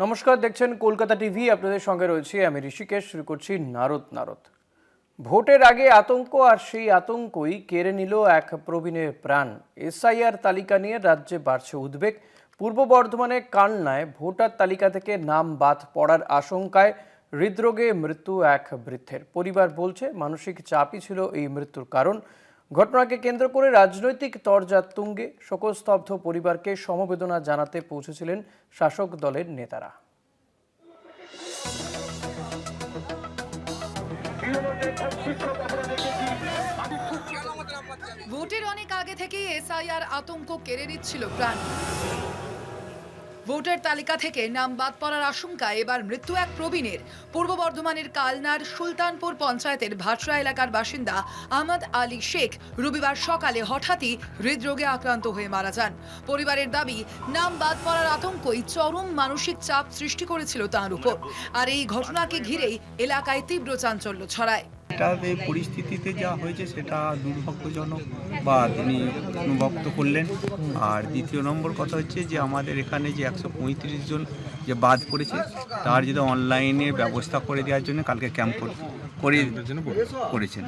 নমস্কার, দেখছেন কলকাতা টিভি। আপনাদের সঙ্গে রয়েছি আমি ঋষিকেশ। শুরু করছি নারদ নারদ। ভোটের আগে আতঙ্ক, আর সেই আতঙ্কই কেড়ে নিল এক প্রবীণের প্রাণ। এসআইআর তালিকা নিয়ে রাজ্যে বাড়ছে উদ্বেগ। পূর্ব বর্ধমানে কালনায় ভোটার তালিকা থেকে নাম বাদ পড়ার আশঙ্কায় হৃদরোগে মৃত্যু এক বৃদ্ধের। পরিবার বলছে মানসিক চাপই ছিল এই মৃত্যুর কারণ। ঘটনাকে কেন্দ্র করে রাজনৈতিক তরজা তুঙ্গে। শোকস্তব্ধ পরিবারকে সমবেদনা জানাতে পৌঁছেছিলেন শাসক দলের নেতারা। ভোটের অনেক আগে থেকেই এসআইআর আতঙ্ক কেড়ে নিচ্ছিল প্রাণ। ভোটার তালিকা থেকে নাম বাদ পড়ার আশঙ্কায় এবার মৃত্যু এক প্রবীণের। পূর্ব বর্ধমানের কালনার সুলতানপুর পঞ্চায়েতের ভাটরা এলাকার বাসিন্দা আহমদ আলী শেখ রবিবার সকালে হঠাৎই হৃদরোগে আক্রান্ত হয়ে মারা যান। পরিবারের দাবি, নাম বাদ পড়ার আতঙ্কই চরম মানসিক চাপ সৃষ্টি করেছিল তাঁর উপর। আর এই ঘটনাকে ঘিরেই এলাকায় তীব্র চাঞ্চল্য ছড়ায়। এই পরিস্থিতিতে যা হয়েছে সেটা দুর্ভাগ্যজনক বা তিনি অনুভব করলেন। আর দ্বিতীয় নম্বর কথা হচ্ছে যে আমাদের এখানে যে 135 জন যে বাদ পড়েছে তার যদি অনলাইনে ব্যবস্থা করে দেওয়ার জন্য কালকে ক্যাম্প করেছেন,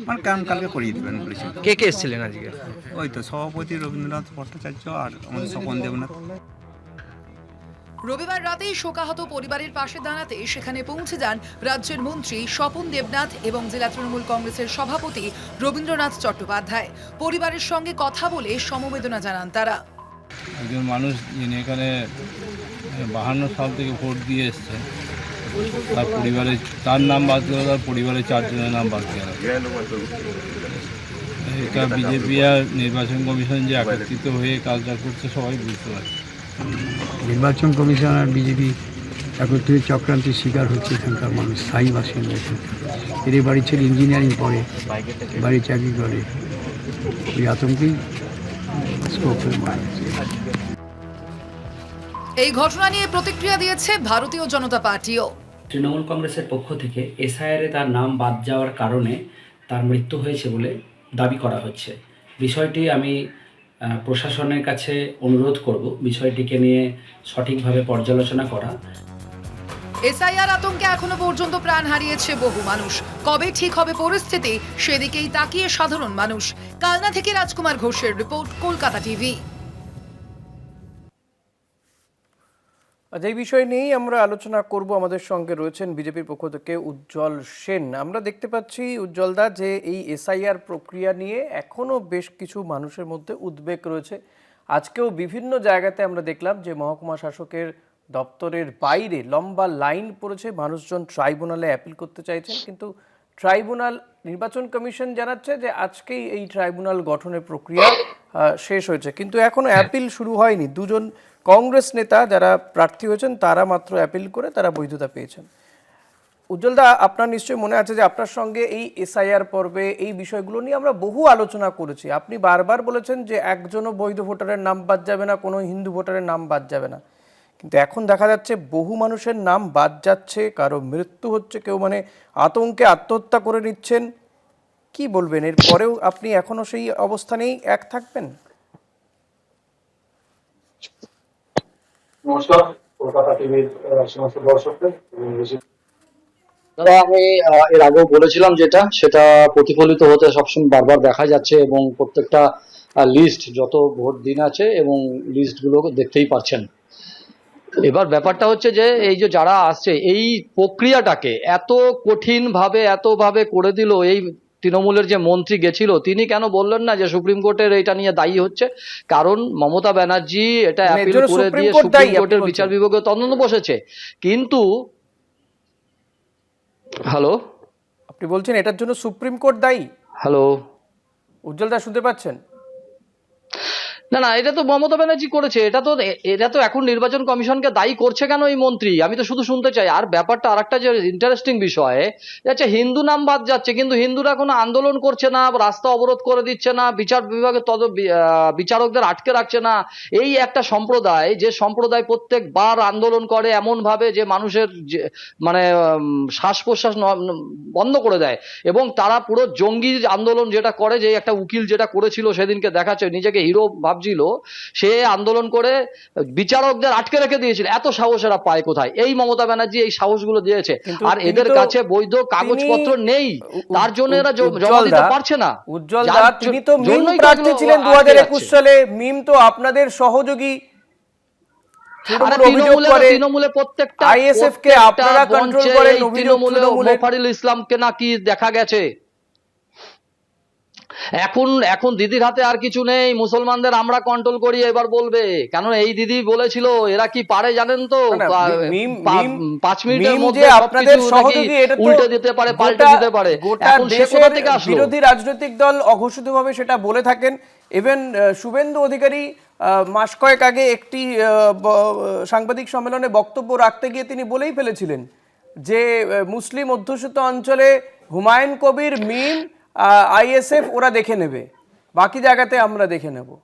মানে ক্যাম্প কালকে করিয়ে দেবেন বলেছেন। কে কে এসেছিলেন আজকে? ওই তো সভাপতি রবীন্দ্রনাথ ভট্টাচার্য আর আমাদের স্বপন দেবনাথ। রবিবার রাতেই শোকাহত পরিবারের পাশে দাঁড়াতে সেখানে পৌঁছে যান রাজ্যের মন্ত্রী স্বপন দেবনাথ এবং জেলা তৃণমূল কংগ্রেসের সভাপতি রবীন্দ্রনাথ চট্টোপাধ্যায়। পরিবারের সঙ্গে কথা বলে সমবেদনা জানান তারা। একজন মানুষ যিনি এখানে 52 সাল থেকে ভোট দিয়ে এসছে, তার পরিবারে তার নাম বাদ গেল, তার পরিবারের 4 জনের নাম বাদ গেল। এটা বিজেপি আর নির্বাচন কমিশন যে একত্রিত হয়ে কাজটা করছে সবাই বুঝতে পারছে। নির্বাচন কমিশন আর বিজেপি একত্রিত চক্রান্তের শিকার হচ্ছে এখানকার মানুষ, স্থায়ী বাসিন্দা। এদের বাড়ি ছেলে ইঞ্জিনিয়ারিং পড়ে, বাড়ি চাকরি করে, ওই আতঙ্কেই স্কোপ হয়ে মারা গেছে। এই ঘটনা নিয়ে প্রতিক্রিয়া দিয়েছে ভারতীয় জনতা পার্টিও। তৃণমূল কংগ্রেসের পক্ষ থেকে এসআইআরে তার নাম বাদ যাওয়ার কারণে তার মৃত্যু হয়েছে বলে দাবি করা হচ্ছে। বিষয়টি আমি প্রশাসনের কাছে অনুরোধ করব বিষয়টিকে নিয়ে সঠিকভাবে পর্যালোচনা করা। এসআইআর আতঙ্কে এখনো পর্যন্ত প্রাণ হারিয়েছে বহু মানুষ। কবে ঠিক হবে পরিস্থিতি, সেদিকেই তাকিয়ে সাধারণ মানুষ। কালনা থেকে রাজকুমার ঘোষের রিপোর্ট, কলকাতা টিভি। আজ এই বিষয় নিয়েই আমরা আলোচনা করব। আমাদের সঙ্গে রয়েছেন বিজেপির পক্ষ থেকে উজ্জ্বল সেন। আমরা দেখতে পাচ্ছি উজ্জ্বলদা যে এই এসআইআর প্রক্রিয়া নিয়ে এখনো বেশ কিছু মানুষের মধ্যে উদ্বেগ রয়েছে। আজকেও বিভিন্ন জায়গাতে আমরা দেখলাম যে মহকুমা শাসকের দপ্তরের বাইরে লম্বা লাইন পড়েছে। মানুষজন ট্রাইব্যুনালে অ্যাপিল করতে চাইছেন, কিন্তু ট্রাইব্যুনাল, নির্বাচন কমিশন জানাচ্ছে যে আজকেই এই ট্রাইব্যুনাল গঠনের প্রক্রিয়া শেষ হয়েছে, কিন্তু এখনো অ্যাপিল শুরু হয়নি। দুজন কংগ্রেস নেতা যারা প্রার্থী হয়েছেন তারা মাত্র অ্যাপিল করে তারা বৈধতা পেয়েছেন। উজ্জ্বলদা, আপনার নিশ্চয়ই মনে আছে যে আপনার সঙ্গে এই এসআইআর পর্বে এই বিষয়গুলো নিয়ে আমরা বহু আলোচনা করেছি। আপনি বারবার বলেছেন যে একজনও বৈধ ভোটারের নাম বাদ যাবে না, কোনো হিন্দু ভোটারের নাম বাদ যাবে না, কিন্তু এখন দেখা যাচ্ছে বহু মানুষের নাম বাদ যাচ্ছে, কারো মৃত্যু হচ্ছে, কেউ আতঙ্কে আত্মহত্যা করে নিচ্ছেন। কি বলবেন? এর পরেও আপনি এখনো সেই অবস্থানেই এক থাকবেন? নমস্কার কলকাতা টিভির সমস্ত দর্শকদের। দাদা, আমি এর আগেও বলেছিলাম সেটা প্রতিফলিত হতে সবসময় বারবার দেখা যাচ্ছে, এবং প্রত্যেকটা লিস্ট, যত ভোট দিন আছে এবং লিস্টগুলো দেখতেই পাচ্ছেন। এবার ব্যাপারটা হচ্ছে যে এই যে যারা আসছে, এই প্রক্রিয়াটাকে এতভাবে করে দিল। এই তৃণমূলের যে মন্ত্রী গেছিল, তিনি কেন বললেন না যে সুপ্রিম কোর্টের এটা নিয়ে দায়ী হচ্ছে? কারণ মমতা ব্যানার্জি এটা অ্যাপিল করে দিয়ে সুপ্রিম কোর্টের বিচার বিভাগে তদন্ত বসেছে। কিন্তু হ্যালো, আপনি বলছেন এটার জন্য সুপ্রিম কোর্ট দায়ী? হ্যালো উজ্জ্বলদা, শুনতে পাচ্ছেন? না, এটা তো মমতা ব্যানার্জি করেছে। এটা তো এখন নির্বাচন কমিশনকে দায়ী করছে কেন এই মন্ত্রী? আমি তো শুধু শুনতে চাই। আর ব্যাপারটা আরেকটা যে ইন্টারেস্টিং বিষয় যাচ্ছে, হিন্দু নাম বাদ যাচ্ছে, কিন্তু হিন্দুরা কোনো আন্দোলন করছে না, রাস্তা অবরোধ করে দিচ্ছে না, বিচার বিভাগে বিচারকদের আটকে রাখছে না। এই একটা সম্প্রদায়, যে সম্প্রদায় প্রত্যেকবার আন্দোলন করে এমন ভাবে যে মানুষের শ্বাস প্রশ্বাস বন্ধ করে দেয়, এবং তারা পুরো জঙ্গি আন্দোলন যেটা করে, যে একটা উকিল যেটা করেছিল সেদিনকে দেখাচ্ছে, নিজেকে হিরো ভাব ভাবছিল, সে আন্দোলন করে বিচারকদের আটকে রেখে দিয়েছিল। এত সাহস এরা পায় কোথায়? এই মমতা ব্যানার্জি এই সাহসগুলো দিয়েছে। কিন্তু আর তিনি এদের তো- কাছে বৈধ কাগজপত্র নেই, তার জন্য এরা জমা উজ্জ্বল দিতে দা- পারছে না। উজ্জ্বল যার দা, তিনি তো মিম জন্যই তো প্রার্থী এগুলো ছিলেন আটকে 2021 যাচ্ছে। সালে। মিম তো আপনাদের সহযোগী। আরে তৃণমূল অভিযোগ করে তৃণমূলে প্রত্যেকটা ISF কে আপনারা কন্ট্রোল মঞ্চে করেন, এই অভিযোগ তৃণমূলের। মোফারুল ইসলামকে নাকি দেখা গেছে। এখন দিদির হাতে আর কিছু নেই, মুসলমানদের আমরা কন্ট্রোল করি এবার বলবে। কেন এই দিদি বলেছিল এরা কি পারে জানেন তো, না, না, মিম 5 মিনিটের মিম মধ্যে যে সবকিছু আপনাদের নাকি সহযোগী, এটা তো উল্টে দিতে পারে, পাল্টে গোটা- দিতে পারে। গোটা এখন সে কোথা দেশের থেকে আসলো? বিরোধী রাজনৈতিক দল অঘোষিতভাবে সেটা বলে থাকেন। ইভেন শুভেন্দু অধিকারী মাস কয়েক আগে একটি সাংবাদিক সম্মেলনে বক্তব্য রাখতে গিয়ে তিনি বলেই ফেলেছিলেন যে মুসলিম অধ্যুষিত অঞ্চলে হুমায়ুন কবির, মিম, ISF ওরা দেখে নেবে, বাকি জায়গাতে আমরা দেখে নেব,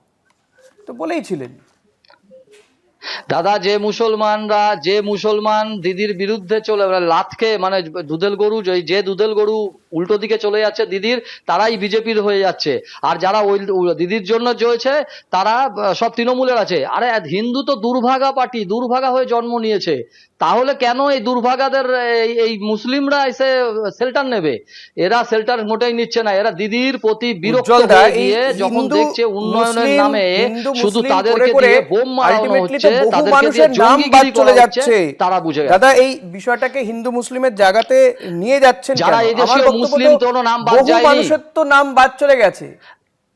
তো বলেই ছিলেন। দাদা, যে মুসলমান দিদির বিরুদ্ধে চলে লাত খেয়ে, মানে দুধেল গরু, যে দুধেল গরু উল্টো দিকে চলে যাচ্ছে দিদির, তারাই বিজেপির হয়ে যাচ্ছে। আর যারা ওই দিদির জন্য জয়েছে তারা সব তৃণমূলের আছে। আরে হিন্দু তো দুর্ভাগা পার্টি, দুর্ভাগা হয়ে জন্ম নিয়েছে। তাহলে কেন এই দুর্ভাগাদের এই মুসলিমরা এসে শেল্টার নেবে? এরা শেল্টার মোটেই নিচ্ছে না। এরা দিদির প্রতি বিরক্ত উজ্জ্বল দা, হয়ে এই গিয়ে যখন হিন্দু দেখছে উন্নয়নের মুসলিম, নামে হিন্দু শুধু মুসলিম তাদেরকে করে দিয়ে বোম মারানো ultimately হচ্ছে, তো বহু তাদেরকে দিয়ে মানুষের নাম বাদ জঙ্গিগিরি চলে করা হচ্ছে, যাচ্ছে। তারা বুঝে গেছে। দাদা, এই বিষয়টাকে হিন্দু মুসলিমের জায়গাতে নিয়ে যাচ্ছেন যারা কেন? এই দেশীয় আমার বক্তব্য মুসলিম তো কোনো নাম বাদ বহু যায়নি। মানুষের তো নাম বাদ চলে গেছে,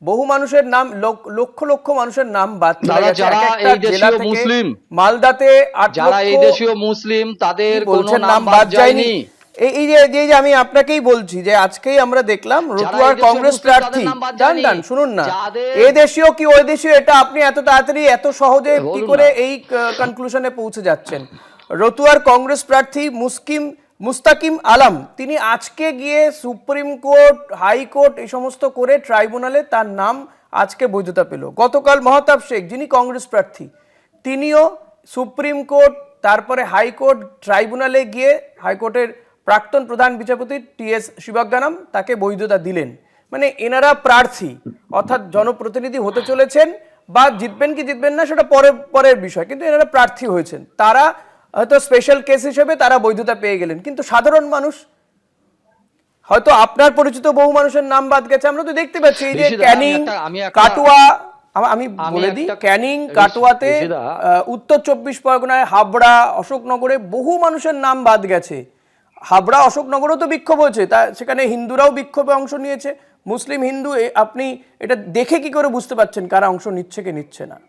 বহু মানুষের নাম, লক্ষ লক্ষ মানুষের নাম বাদ চলে দাদা, গেছে। যারা এক একটা এই দেশীয় জেলা থেকে মুসলিম, মালদাতে 8 যারা এই লক্ষ, দেশীয় মুসলিম তাদের কি কোনো বলছেন, নাম বাদ যায়নি। এই যে আমি আপনাকেই বলছি যে আজকেই আমরা দেখলাম রতুয়ার এই দেশীয় কংগ্রেস মুসলিম প্রার্থী, তাদের নাম বাদ ডান যায়নি। ডান শুনুন না, যাদের- এ দেশীয় কি ওই দেশীয়, এটা আপনি এত তাড়াতাড়ি এত সহজে কি বলুন করে না। এই কনক্লুশনে পৌঁছে যাচ্ছেন? রতুয়ার কংগ্রেস প্রার্থী মুস্তাকিম আলম, তিনি আজকে গিয়ে সুপ্রিম কোর্ট, হাইকোর্ট এই সমস্ত করে ট্রাইব্যুনালে তার নাম আজকে বৈধতা পেল। গতকাল মহতাব শেখ, যিনি কংগ্রেস প্রার্থী, তিনিও সুপ্রিম কোর্ট, তারপরে হাইকোর্ট, ট্রাইব্যুনালে গিয়ে হাইকোর্টের প্রাক্তন প্রধান বিচারপতি TS শিবজ্ঞানম তাকে বৈধতা দিলেন। মানে এনারা প্রার্থী, অর্থাৎ জনপ্রতিনিধি হতে চলেছেন, বা জিতবেন কি জিতবেন না সেটা পরের বিষয়, কিন্তু এনারা প্রার্থী হয়েছেন। তারা হয়তো স্পেশাল কেস হিসেবে তারা বৈধতা পেয়ে গেলেন, কিন্তু সাধারণ মানুষ, হয়তো আপনার পরিচিত বহু মানুষের নাম বাদ গেছে। আমরা তো দেখতে পাচ্ছি এই যে ঋষিদা, ক্যানিং, আমি একটা- কাটোয়া, আমি বলে দিই, ক্যানিং, কাটোয়াতে, ঋষিদা, উত্তর 24 পরগনায়, হাবড়া, অশোকনগরে বহু মানুষের নাম বাদ গেছে। হাবড়া, অশোকনগরেও তো বিক্ষোভ হয়েছে, তা সেখানে হিন্দুরাও বিক্ষোভে অংশ নিয়েছে। মুসলিম, হিন্দু, আপনি এটা দেখে কি করে বুঝতে পারছেন কারা অংশ নিচ্ছে কি নিচ্ছে না,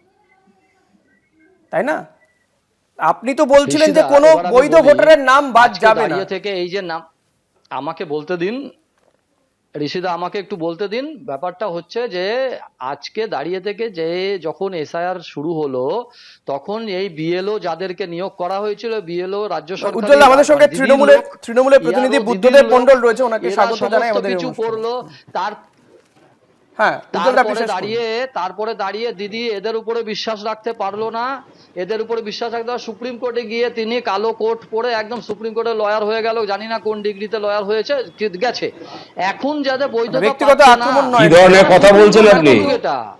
তাই না? আপনি তো বলছিলেন যে ঋষিদা, কোনো এবার আমি বৈধ বলি, ভোটারের নাম বাদ আজকে যাবে না। দাঁড়িয়ে থেকে এই যে নাম, আমাকে বলতে দিন ঋষিদা, আমাকে একটু বলতে দিন। ব্যাপারটা হচ্ছে যে আজকে দাঁড়িয়ে থেকে যে যখন SIR শুরু হলো, তখন এই BLO যাদেরকে নিয়োগ করা হয়েছিল, BLO রাজ্য সরকার, উজ্জ্বল, আমাদের সঙ্গে তৃণমূলের প্রতিনিধি বুদ্ধদেব মণ্ডল রয়েছে, ওনাকে স্বাগত জানাই আমাদের কিছু অনুষ্ঠানে। করলো। হ্যাঁ, উজ্জ্বল দা, আপনি শেষ করুন। তারপরে দাঁড়িয়ে দিদি এদের উপরে বিশ্বাস রাখতে পারলো না। এদের উপরে বিশ্বাস রাখতে সুপ্রিম কোর্টে গিয়ে তিনি কালো কোট পরে একদম সুপ্রিম কোর্টে লয়ার হয়ে গেল। জানি না কোন ডিগ্রিতে লয়ার হয়েছে, গেছে। এখন যাদের বৈধতা ব্যক্তিগত পাচ্ছে না, আক্রমণ নয়, কি ধরনের কথা বলছেন আপনি?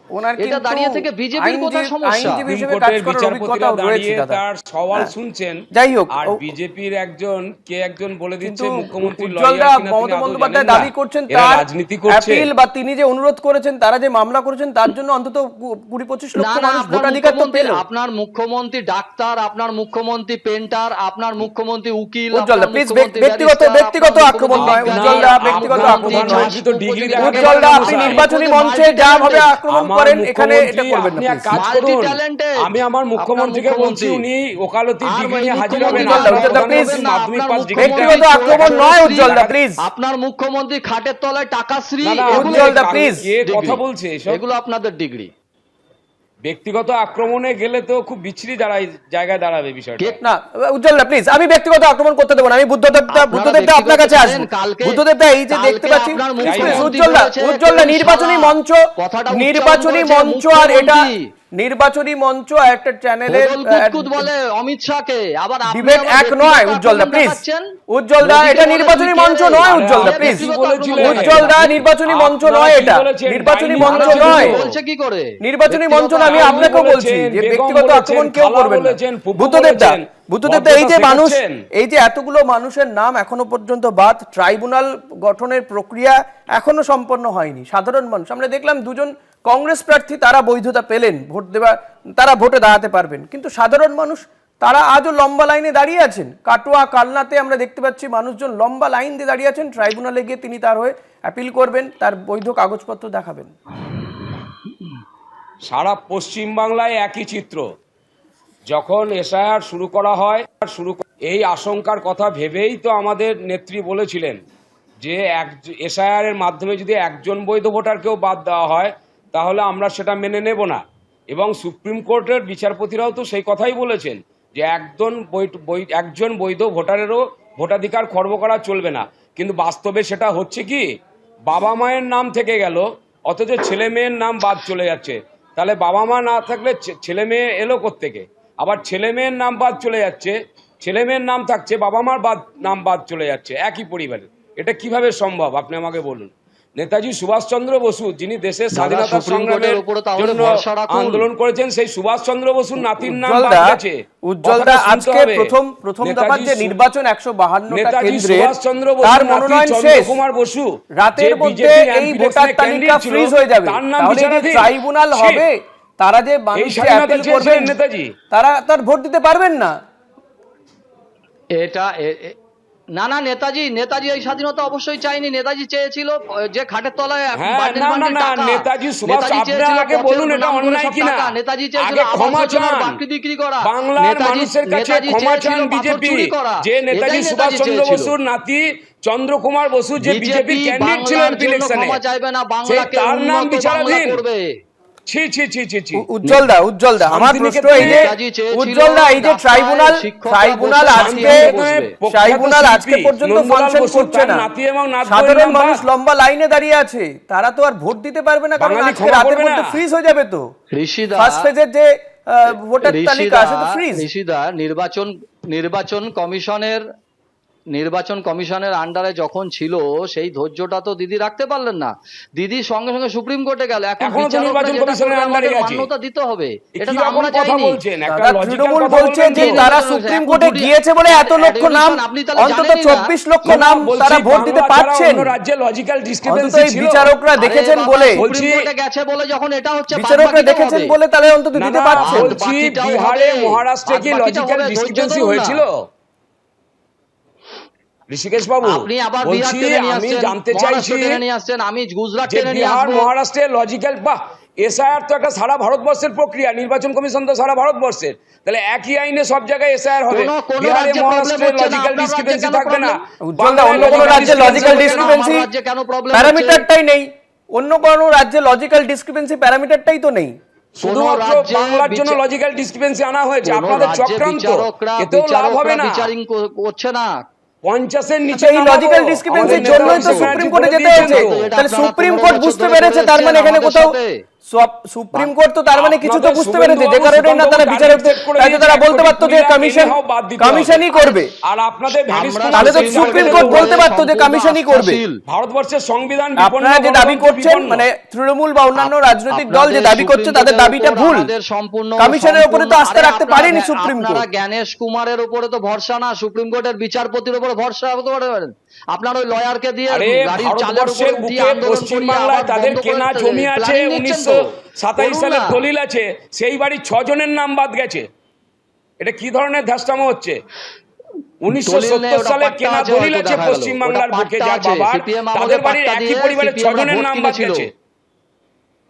ওনার এটা কিন্তু দাঁড়িয়ে থেকে বিজেপির কোথায় সমস্যা? আইনজীবী হিসেবে সুপ্রিম কাজ কোর্টের করার বিচারপতিরা অভিজ্ঞতাও রয়েছে দাঁড়িয়ে দাদা। তার সওয়াল হ্যাঁ। শুনছেন। যাই হোক, আর বিজেপির একজন বলে দিচ্ছে কিন্তু মুখ্যমন্ত্রী উজ্জ্বল দা, মমতা বন্দ্যোপাধ্যায় দাবি করছেন তার রাজনীতি করছে। অ্যাপিল বা তিনি যে অনুরোধ করেছেন, তারা যে মামলা করেছেন, তার জন্য অন্তত 20-25 লক্ষ মানুষ ভোটাধিকার তো পেল। আপনার মুখ্যমন্ত্রী ডাক্তার, আপনার মুখ্যমন্ত্রী পেন্টার, আপনার মুখ্যমন্ত্রী উকিল, উজ্জ্বল দা, প্লিজ, ব্যক্তিগত আক্রমণ নয়। উজ্জ্বল দা, ব্যক্তিগত আক্রমণ নয়। উজ্জ্বল দা, আপনি নির্বাচনী মঞ্চে যা ভাবে আক্রমণ করেন, এখানে এটা করবেন না, আপনি এক please। কাজ করুন, Multi-talented। আমি আমার মুখ্যমন্ত্রীকে বলছি, উনি ওকালতি আর ডিগ্রি নিয়ে হাজির মুখ্যমন্ত্রী হবেন। উজ্জ্বল দা, উজ্জ্বল দা, please। মাধ্যমিক পাস ডিগ্রি ব্যক্তিগত আক্রমণ নয় উজ্জ্বল দা, প্লিজ। আপনার মুখ্যমন্ত্রী খাটের তলায় টাকাশ্রী, না, না, উজ্জ্বল দা, please। কে কথা বলছে এসব? এগুলো আপনাদের ডিগ্রি। ব্যক্তিগত আক্রমণে গেলে তো খুব বিচ্ছিরি জায়গায় দাঁড়াবে বিষয়টা। না উজ্জ্বল দা, প্লিজ, আমি ব্যক্তিগত আক্রমণ করতে দেবো না। আমি বুদ্ধদেব দা আপনার কাছে আসবো। বুদ্ধদেব দা, এই যে দেখতে পাচ্ছি, উজ্জ্বল দা, নির্বাচনী মঞ্চ আর এটা নির্বাচনী মঞ্চ একটা চ্যানেলের কুতকুত বলে অমিত শাহকে, আবার আপনি ডিবেট আবার এক নয়। ব্যক্তিগত উজ্জ্বল দা আক্রমণ প্লিজ, দেখাচ্ছেন। উজ্জ্বল দা এটা মোদিকে নির্বাচনী বলে মঞ্চ তুই কে নয়। রে? উজ্জ্বল দা আপনি প্লিজ, ব্যক্তিগত বলেছিলেন। আক্রমণ উজ্জ্বল দা দেখাচ্ছেন। নির্বাচনী মঞ্চ আপনারা নয়, কি এটা বলেছেন? নির্বাচনী ডাইনি মঞ্চ বলেছেন। নয়। বলছে কি করে? নির্বাচনী মঞ্চ না, আমি ব্যক্তিগত আপনাকেও আক্রমণ বলছি বলেছেন, যে বেগম ব্যক্তিগত বলেছেন, আক্রমণ কেউ খালা করবেন না। বলেছেন, ফুফু বুদ্ধদেব দা, বলেছেন, বুদ্ধদেব দা, এই যে ভদ্রতা মানুষ, শেখাচ্ছেন। এই যে এতগুলো মানুষের নাম এখনো পর্যন্ত বাদ, ট্রাইব্যুনাল গঠনের প্রক্রিয়া এখনো সম্পন্ন হয়নি। সাধারণ মানুষ, আমরা দেখলাম দুজন কংগ্রেস প্রার্থী তারা বৈধতা পেলেন, ভোট দেওয়া, তারা ভোটে দাঁড়াতে পারবেন, কিন্তু সাধারণ মানুষ তারা আজও লম্বা লাইনে দাঁড়িয়ে আছেন। কাটোয়া কালনাতে আমরা দেখতে পাচ্ছি মানুষজন লম্বা লাইন দিয়ে দাঁড়িয়ে আছেন। ট্রাইব্যুনালে গিয়ে তিনি তার হয়ে অ্যাপিল করবেন, তার বৈধ কাগজপত্র দেখাবেন। সারা পশ্চিমবাংলায় একই চিত্র। যখন এসআইআর শুরু করা হয়, এই আশঙ্কার কথা ভেবেই তো আমাদের নেত্রী বলেছিলেন যে এসআইআর এর মাধ্যমে যদি একজন বৈধ ভোটারকেও বাদ দেওয়া হয় তাহলে আমরা সেটা মেনে নেব না। এবং সুপ্রিম কোর্টের বিচারপতিরাও তো সেই কথাই বলেছেন যে একজন বৈধ ভোটারেরও ভোটাধিকার খর্ব করা চলবে না। কিন্তু বাস্তবে সেটা হচ্ছে কি, বাবা মায়ের নাম থেকে গেল অথচ ছেলে মেয়ের নাম বাদ চলে যাচ্ছে। তাহলে বাবা মা না থাকলে ছেলে মেয়ে এলো কোত্থেকে? আবার ছেলে মেয়ের নাম বাদ চলে যাচ্ছে, ছেলে মেয়ের নাম থাকছে, বাবা মার নাম বাদ চলে যাচ্ছে একই পরিবারে। এটা কিভাবে সম্ভব আপনি আমাকে বলুন। নেতাজি সুভাষচন্দ্র বসু, যিনি দেশের স্বাধীনতা সংগ্রামের জন্য আন্দোলন করেছেন, সেই সুভাষচন্দ্র বসুর নাতির নাম বাদ গেছে। উজ্জ্বল দা, আজকে প্রথম দফার যে নির্বাচন 152টা কেন্দ্রে, তার মনোনয়ন শেষ। কুমার বসু রাতের মধ্যে এই ভোটার তালিকা ফ্রিজ হয়ে যাবে। তাহলে যে ট্রাইব্যুনাল হবে, তারা যে মানুষকে অ্যাপিল করবেন, নেতাজি তারা তার ভোট দিতে পারবেন না। এটা না না, নেতাজি এই স্বাধীনতা অবশ্যই চাইনি। নেতাজি চেয়েছিল যে খাটের তলায় বান্ডিল বান্ডিল টাকা। নেতাজি সুভাষ, নেতাজি চেয়েছিল আগে বলুন এটা অন্যায় কিনা। নেতাজি চেয়েছিল আগে ক্ষমা চান, বাকি বিক্রি করা। বাংলার মানুষের কাছে ক্ষমা চান বিজেপি, যে নেতাজি সুভাষচন্দ্র বসুর নাতি চন্দ্রকুমার বসু যে বিজেপি ক্যান্ডিডেট ছিলেন ইলেকশনে, তার নাম বিচারাধীন। ছি ছি ছি ছি ছি। উজ্জ্বল দা, আমার প্রশ্ন এই যে উজ্জ্বল দা, এই যে ট্রাইব্যুনাল আজকে পর্যন্ত ফাংশন করছে না, সাধারণ মানুষ লম্বা লাইনে দাঁড়িয়ে আছে, তারা তো আর ভোট দিতে পারবে না, কারণ আজকে রাতের মধ্যে ফ্রিজ হয়ে যাবে। তো ফার্স্ট ফেজের যে ভোটার তালিকা আছে তো ফ্রিজ। ঋষিদা, নির্বাচন কমিশনের আন্ডারে যখন ছিল সেই ধৈর্যটা তো দিদি রাখতে পারলেন না। দিদি সঙ্গে সঙ্গে সুপ্রিম কোর্টে গেল। এখন নির্বাচন কমিশনের আন্ডারে মান্যতা দিতে হবে, এটা তো কি আমরা কথা চাইনি। বলছেন? একটা তৃণমূল বলছে যে তারা সুপ্রিম কোর্টে গিয়েছে বলে এত লক্ষ নাম, অন্তত 24 লক্ষ নাম তারা ভোট দিতে পারছেন। রাজ্যে লজিক্যাল অন্তত ডিসক্রিপেন্সি এই ছিল। বিচারকরা দেখেছেন বলে, সুপ্রিম কোর্টে গেছে বলে যখন এটা হচ্ছে, বিচারকরা দেখেছেন বলে তাহলে অন্তত দিতে পারছেন। বলছি বিহারে মহারাষ্ট্রে কি লজিক্যাল ডিসক্রিপেন্সি হয়েছিল? ঋষিকেশ বাবু, আপনি আবার বলছি আমি জানতে চাইছি আমি গুজরাট যে বিহার মহারাষ্ট্রের লজিক্যাল, বাহ, এসআইআর তো একটা সারা ভারতবর্ষের প্রক্রিয়া, নির্বাচন কমিশন তো সারা ভারতবর্ষের, তাহলে একই আইনে সব জায়গায় এসআইআর হবে। বিহারে মহারাষ্ট্রের লজিক্যাল ডিসক্রিপেন্সি থাকবে না। উজ্জ্বল দা, অন্য কোনো রাজ্যে লজিক্যাল ডিসক্রিপেন্সি প্যারামিটারটাই নেই, অন্য কোনো রাজ্যে লজিক্যাল ডিসক্রিপেন্সি প্যারামিটারটাই তো নেই। শুধুমাত্র বাংলার জন্য লজিক্যাল ডিসক্রিপেন্সি আনা হয়েছে। আপনাদের চক্রান্ত, এতেও লাভ হবে না। বিচারিং করছে না। 50-এর নিচে এই লজিক্যাল ডিসক্রিপেন্সির জন্যই তো সুপ্রিম কোর্টে যেতে হয়েছে। তাহলে সুপ্রিম কোর্ট বুঝতে পেরেছে, তার মানে এখানে কোথাও সুপ্রিম কোর্ট তো তার মানে কিছু তো বুঝতে পেরেছে, যে কারণে না তারা বিচারকদের, তাই তারা বলতে পারতো যে কমিশনই করবে। আর আপনাদের তাহলে তো সুপ্রিম কোর্ট বলতে পারতো যে কমিশনই করবে। ভারতবর্ষের সংবিধান আপনারা যে দাবি করছেন, মানে তৃণমূল বা অন্যান্য রাজনৈতিক দল যে দাবি করছে, তাদের দাবিটা ভুল। কমিশনের উপরে তো আস্থা রাখতে পারেনি সুপ্রিম কোর্ট। আপনারা জ্ঞানেশ কুমারের উপরে তো ভরসা না, সুপ্রিম কোর্টের বিচারপতির উপরে ভরসা হতে পারেন। আপনার ওই লয়ারকে দিয়ে গাড়ির চালের উপরে দিয়ে আন্দোলন করিয়ে তাদের কেনা জমি আছে, 1927 সালের দলিল আছে, সেই বাড়ি 6 জনের নাম বাদ গেছে। এটা কি ধরনের ধ্যাসটামো হচ্ছে? 1970 সালে কেনা দলিল আছে পশ্চিমবাংলার বুকে, যার বাবার, তাদের বাড়ির একই পরিবারের 6 জনের নাম বাদ গেছে।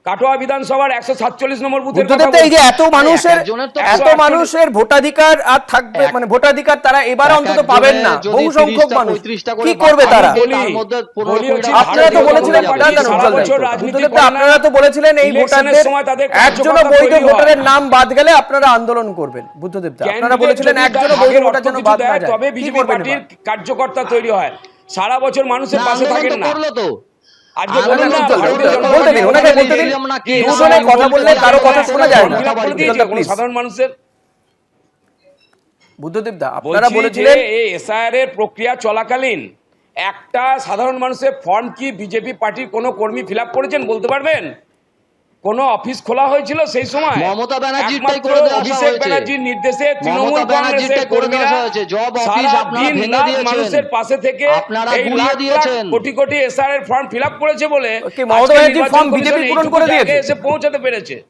কাটোয়া বিধানসভার 147 নম্বর বুথের কথা বলছি। এই যে এত মানুষের ভোটাধিকার আর থাকবে, মানে ভোটাধিকার তারা এবার অন্তত পাবেন না, বহু সংখ্যক মানুষ কি করবে তারা? আপনারা তো বলেছিলেন, আপনারা তো বলেছিলেন এই ভোটারদের একজনও বৈধ ভোটারের নাম বাদ গেলে আপনারা আন্দোলন করবেন। বুদ্ধদেব দা, আপনারা বলেছিলেন একজনও বৈধ ভোটার যেন বাদ না যায়, তবে বিজেপি পার্টির কার্যকর্তা তৈরি হয়। সারা বছর মানুষের পাশে থাকেন না। আজকে আমি বলুন না, উজ্জ্বল, ভারতীয় জনতা বলতে দিন, পার্টি ওনাকে বলতে দিন। দিলাম না কি? দুজনে কথা বললে কারো কথা শোনা যায় না। ফর্ম ফিল আপ করে দিয়েছে উজ্জ্বলদা, কোনো please। সাধারণ মানুষের। বুদ্ধদেব দা, আপনারা বলছি যে বলেছিলেন এই এসআইআর এর প্রক্রিয়া চলাকালীন একটা সাধারণ মানুষের ফর্ম কি বিজেপি পার্টির কোনো কর্মী ফিল আপ করেছেন বলতে পারবেন? কোন অফিস খোলা হয়েছিল সেই সময়? মমতা ব্যানার্জিরটাই একমাত্র করে দেওয়া অভিষেক হয়েছে। ব্যানার্জির নির্দেশে তৃণমূল মমতা কংগ্রেসের ব্যানার্জিরটাই করে দেওয়া কর্মীরা হয়েছে। জব অফিস সারা আপনারা দিন ভেঙে রাত দিয়েছেন। মানুষের পাশে থেকে আপনারা এই গুলিয়ে লাখ লাখ দিয়েছেন। কোটি কোটি এসআইআর এর ফর্ম ফিল আপ করেছে বলে কি মমতা আজকে ব্যানার্জির নির্বাচন ফর্ম কমিশন বিজেপি পূরণ এইটুকু করে জায়গায় দিয়েছে? এসে পৌঁছাতে পেরেছে?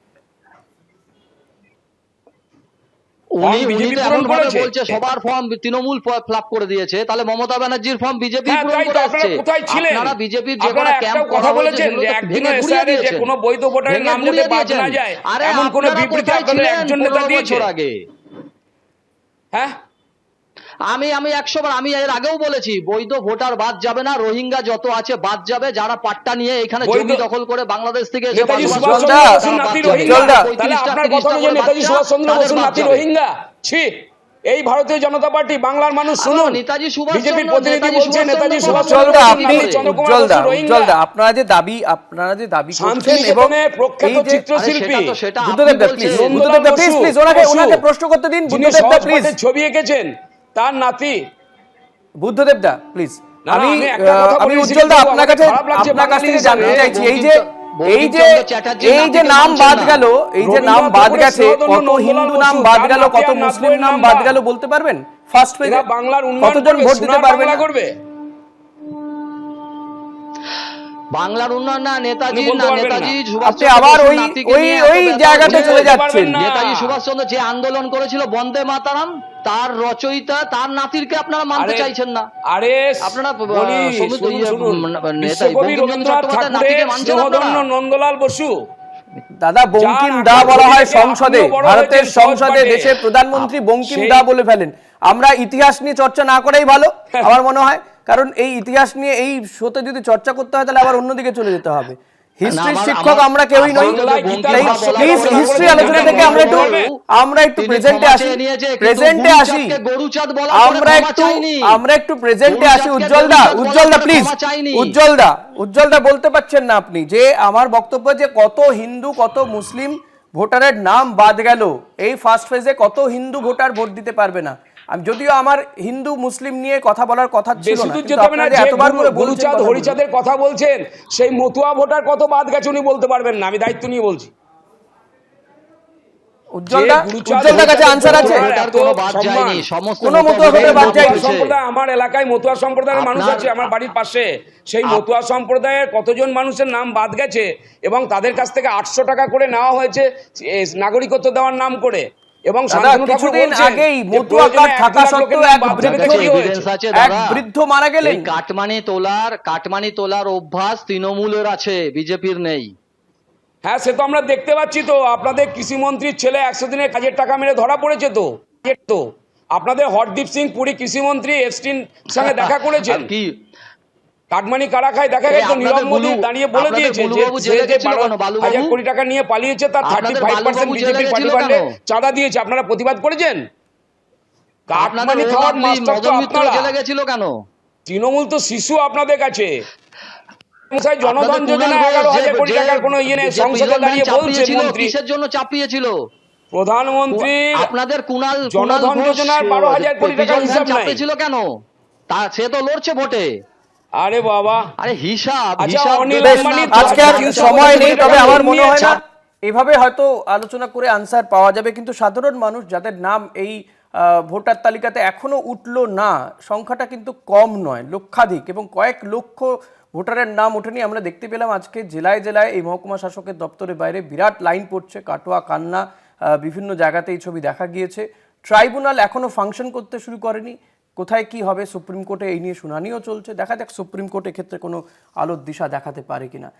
উনি বিজেপি তো পূরণ এমন ভাবে করেছে। বলছে সবার ফর্ম তৃণমূল ফ্লাপ করে দিয়েছে, তাহলে মমতা ব্যানার্জির ফর্ম বিজেপি হ্যাঁ, পূরণ তাই তো। করে আপনারা আসছে। কোথায় ছিলেন? আপনারা বিজেপির যে আপনারা কটা একটাও ক্যাম্প কথা করা বলেছেন হয়েছে যে সেগুলো তো একদিনও ভেঙে গুড়িয়ে এসআইআর এ যে দিয়েছেন। কোনো বৈধ ভোটারের ভেঙে নাম যাতে গুড়িয়ে বাদ দিয়েছেন। না যায় আরে এমন কোনো আপনারা বিবৃতি কোথায় আপনাদের ছিলেন একজন 15 নেতা দিয়েছে? বছর আগে? হ্যাঁ, আমি 100 বার, আমি এর আগেও বলেছি, বৈধ ভোটার বাদ যাবে না, রোহিঙ্গা যত আছে বাদ যাবে, যারা পাট্টা নিয়ে এখানে বৈধ- জমি দখল করে বাংলাদেশ থেকে এসে নেতাজি বসবাস সুভাষ করছে, জলদা, চন্দ্র তারা বসুর বাদ নাতি যাবে। রোহিঙ্গা। জলদা। তাহলে 35টা, আপনার কথা 30টা অনুযায়ী করে নেতাজি বাচ্চা, সুভাষ চন্দ্র তাদের বসুর বাদ নাতি যাবে। রোহিঙ্গা? ছি! এই ভারতীয় জনতা পার্টি বাংলার মানুষ শুনুন, নেতাজি সুভাষ বিজেপির চন্দ্র- প্রতিনিধি নেতাজি বলছে সুভাষ নেতাজি চন্দ্র সুভাষ বসু চন্দ্র উজ্জ্বলদা, বসুর আপনি নাতি চন্দ্রকুমার উজ্জ্বলদা, বসু রোহিঙ্গা। উজ্জ্বলদা, আপনারা যে দাবি করছেন এবং শান্তিনিকেতনে প্রখ্যাত এই যে চিত্রশিল্পী সেটা বুদ্ধদেব দা, আপনি প্লিজ, বলছেন। বুদ্ধদেব দা, প্লিজ, প্লিজ, ওনাকে প্রশ্ন করতে দিন। যিনি বুদ্ধদেব দা, প্লিজ, সহজপাঠের ছবি এঁকেছেন তার নাতি। বুদ্ধদেব দা, প্লিজ। না, আমি আমি একটা কথা আমি বলি, উজ্জ্বল দা, সিরিজ আপনার বাবু, কাছে খারাপ লাগছে আপনার কাছ বাঙালি থেকে হিসাবে। জানতে চাইছি, এই যে বঙ্কিমচন্দ্র চ্যাটার্জির এই যে নাতিকে নাম বলছেন বাদ না। গেল, এই যে নাম রবীন্দ্রনাথ বাদ ঠাকুরের গেছে, স্নেহধন্য কত নন্দলাল হিন্দু বসু, নাম বাদ যার গেল, নাতি কত আর মুসলিম নাতবইয়ের নাম নাম বাদ বাদ। গেল বলতে পারবেন? ফার্স্ট পেজে এরা বাংলার উন্নয়ন কতজন করবে, ভোট দিতে সোনার পারবেন বাংলা না? করবে? বাংলার উন্নয়ন না, নেতাজি উনি বলতে না, পারবেন নেতাজি না। সুভাষ আপনি চন্দ্র আবার বসুর ওই নাতিকে ওই নিয়ে এত ওই ব্যথা জায়গাতে হচ্ছে। চলে বলতে পারবেন যাচ্ছেন। না। নেতাজি সুভাষচন্দ্র যে আন্দোলন করেছিল বন্দে মাতারাম, তার রচয়িতা, তার নাতিরকে আপনারা মানতে আরে- চাইছেন না। আরে আপনারা বলি, শুনুন, শুনুন। বিশ্বকবি বঙ্কিমচন্দ্র রবীন্দ্রনাথ চট্টোপাধ্যায়ের নাতিকে ঠাকুরের মানছেন আপনারা? স্নেহধন্য নন্দলাল বসু, দাদা, বঙ্কিম যার দা আকার বলা হয় ছবি দেখে সংসদে, আপনিও বড় ভারতের হয়েছেন সংসদে সহজপাঠে। দেশের প্রধানমন্ত্রী বঙ্কিম সেই- দা বলে ফেলেন। আমরা ইতিহাস নিয়ে চর্চা না করাই ভালো আমার মনে হয়, কারণ এই ইতিহাস নিয়ে এই শোতে যদি চর্চা করতে হয় তাহলে আবার অন্যদিকে চলে যেতে হবে। হিস্ট্রির শিক্ষক আমরা কেউই নই, তাই প্লিজ হিস্ট্রি আলোচনা থেকে আমরা একটু প্রেজেন্টে আসি, প্রেজেন্টে আসি, আমরা একটু প্রেজেন্টে আসি। উজ্জ্বল দা প্লিজ, উজ্জ্বল দা বলতে পারছেন না আপনি যে আমার বক্তব্য যে কত হিন্দু কত মুসলিম ভোটারের নাম বাদ গেল এই ফার্স্ট ফেজে, কত হিন্দু ভোটার ভোট দিতে পারবে না? আমি যদিও আমার হিন্দু মুসলিম নিয়ে কথা বলার কথা ছিল বেশি না, দূর কিন্তু যেতে হবে না। আপনারা যে যে এতবার করে বলছেন গুরুচাঁদ কথাগুলো। হরিচাঁদের কথা বলছেন, সেই মতুয়া ভোটার কত বাদ গেছে উনি বলতে পারবেন না। আমি দায়িত্ব নিয়ে বলছি। উজ্জ্বল যে গুরুচাঁদ দার কাছে আনসার আছে? হরিচাঁদের কোনো বাদ সম্মান। যায়নি, সমস্ত কোনো মতুয়া ভোটার বাদ যায়নি। সম্প্রদায়, আমার এলাকায় মতুয়া সম্প্রদায়ের মানুষ আছে, আমার বাড়ির পাশে। সেই মতুয়া সম্প্রদায়ের কতজন মানুষের নাম বাদ গেছে এবং তাদের কাছ থেকে 800 টাকা করে নেওয়া হয়েছে নাগরিকত্ব দেওয়ার নাম করে। এবং দাদা, শান্তনু ঠাকুর কিছুদিন বলছেন আগেই যে মতুয়া প্রয়োজনে কার্ড 1 থাকা লাখ লোকের সত্ত্বেও নাম এক বাদ দেবে, বৃদ্ধ দেখে কি হয়েছে? আছে এক দাদা। বৃদ্ধ মারা গেলেন। এই কাটমানি তোলার অভ্যাস তৃণমূলের আছে, বিজেপির নেই। হ্যাঁ, সে তো আমরা দেখতে পাচ্ছি। তো আপনাদের কৃষিমন্ত্রীর ছেলে 100 দিনের কাজের টাকা মেরে ধরা পড়েছে তো আপনাদের হরদীপ সিং পুরী কৃষিমন্ত্রী এফস্টিন সঙ্গে দেখা করেছেন। আর কি কাটমানি কারা খায় দেখা গেল। তো নীরব মোদী দাঁড়িয়ে বলে আপনাদের দিয়েছে যে বুলুবাবু সে জেলে যে গেছিল কেন? 12,000 কোটি টাকা নিয়ে পালিয়েছে তার আপনাদের 35% বালুবাবু জেলে বিজেপি পার্টি গেছিল ফান্ডে কেন? চাঁদা দিয়েছে। আপনারা প্রতিবাদ করেছেন? আপনাদের কাটমানি খাওয়ার মাস্টার তো মদন মিত্র আপনারা। জেলে গেছিল কেন? তৃণমূল তো শিশু আপনাদের কাছে। জনধন আপনাদের যোজনা কুণাল ঘোষ 11,000 কোটি যে- টাকার কোনো ইয়ে নেই, যে সংসদে prison দাঁড়িয়ে van বলছে চাপিয়েছিল, মন্ত্রী। কিসের জন্য চাপিয়েছিল? প্রধানমন্ত্রী আপনাদের কুণাল জনধন ঘোষ যোজনার 12,000 কোটি টাকার prison van হিসাব নাই। চাপিয়েছিল কেন? সে তো লড়ছে ভোটে। আরে বাবা, আরে হিসাব আচ্ছা, হিসাব অনিল দেবেন আম্বানি না। আজকে আর সময় নেই, তবে আমার মনে হয় না নিয়ে এভাবে হয়তো আলোচনা করে আনসার পাওয়া যাবে, কিন্তু সাধারণ মানুষ যাদের নাম এই ভোটার তালিকাতে এখনো উঠলো না, সংখ্যাটা কিন্তু কম নয়, লক্ষাধিক, এবং কয়েক লক্ষ ভোটারের নাম ওঠেনি। আমরা দেখতে পেলাম আজকে জেলায় জেলায় এই মহকুমা শাসকের দপ্তরের বাইরে বিরাট লাইন পড়ছে, কাটোয়া, কান্না, বিভিন্ন জায়গাতে এই ছবি দেখা গিয়েছে। ট্রাইব্যুনাল এখনো ফাংশন করতে শুরু করেনি। কোথায় কি হবে, সুপ্রিম কোর্টে এই নিয়ে শুনানিও চলছে, দেখা যাক সুপ্রিম কোর্ট এক্ষেত্রে কোনো আলোর দিশা দেখাতে পারে কিনা।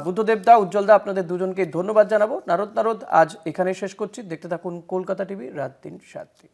বুদ্ধদেব দা, উজ্জ্বল দা, আপনাদের দুজনকে ধন্যবাদ জানাবো। নারদ আজ এখানে শেষ করছি। দেখতে থাকুন কলকাতা টিভি, রাত 3, 7।